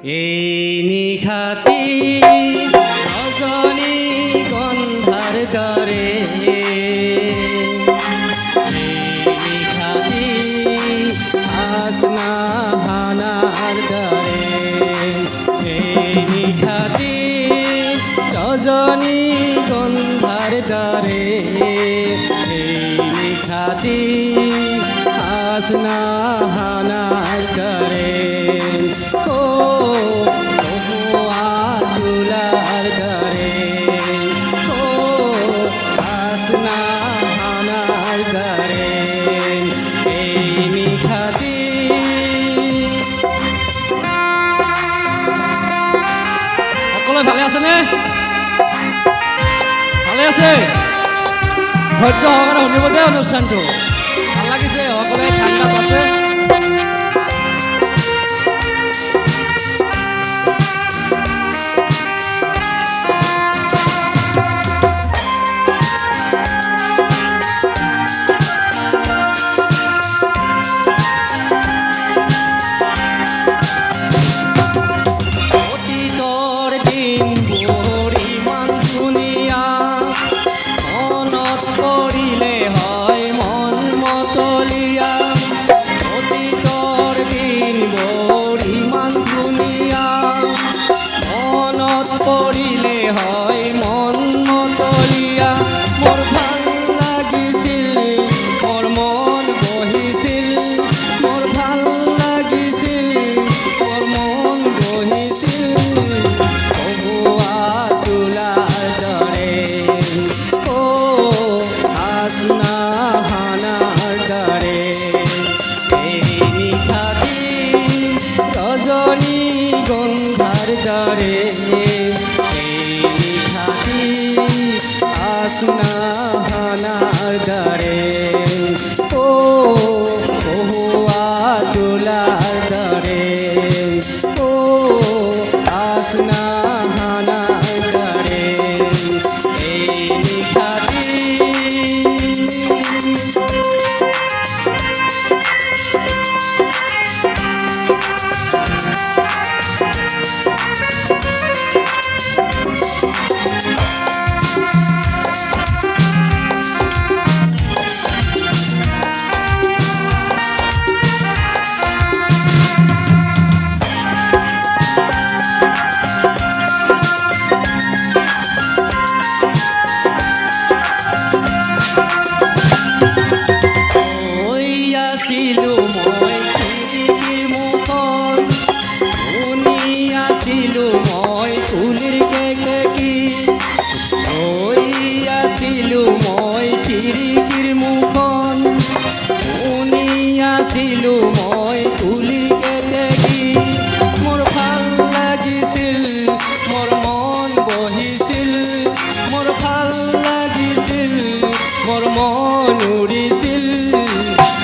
এই নিশাতি রজনী গন্ধার দরে নিশাতি আসনা হানার দরে এই নিশাতি রজনী গন্ধার দরে নিশাতি আসনা হানার দরে ও তুলার দরে ও আসনা হানার দরে এই নিশাতি সকলে ভালে আছেনে? ভালে আছে? ধৈৰ্য সহকাৰে শুনিব দে অনুষ্ঠানটো ভাল লাগিছে সকলোৱে ঠাণ্ডা পাছে পড়িলে হয় মন মতলিয়া মোর ভাল লাগিছিল মোর মন বহিছিল মোর ভাল লাগিছিল মোর মন বহিছিল বহুয়া তুলার দৰে ও আসনা হানাৰ দৰে এই নিশাতি ৰজনী গন্ধাৰ দৰে আসনা হানাৰ দৰে ও বহুয়া তুলাৰ দৰে ও আসনা হানাৰ দৰে এই নিশাতি খিৰিকীৰ মুখন শুনি আছিলো মই তুলি কেতেকী মোৰ ভাল লাগিছিল মোৰ মন বহিছিল মোৰ ভাল লাগিছিল মোৰ মন উৰিছিল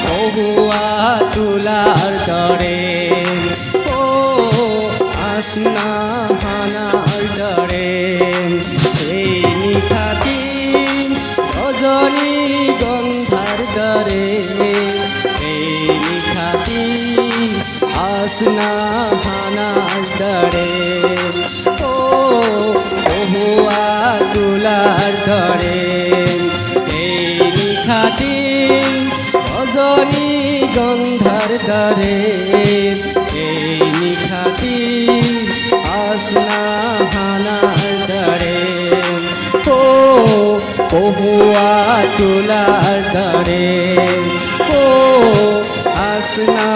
বহুৱা তুলাৰ দৰে ও আসনা হানাৰ দৰে এই নিশাতি রজনী গন্ধার দরে এই নিশাতি আসনা হানার দরে ও বহুয়া তুলার দরে এই নিশাতি রজনী গন্ধার দরে এই নিশাতি আসনা হানার দরে ও বহুয়া তুলার দরে ও আসনা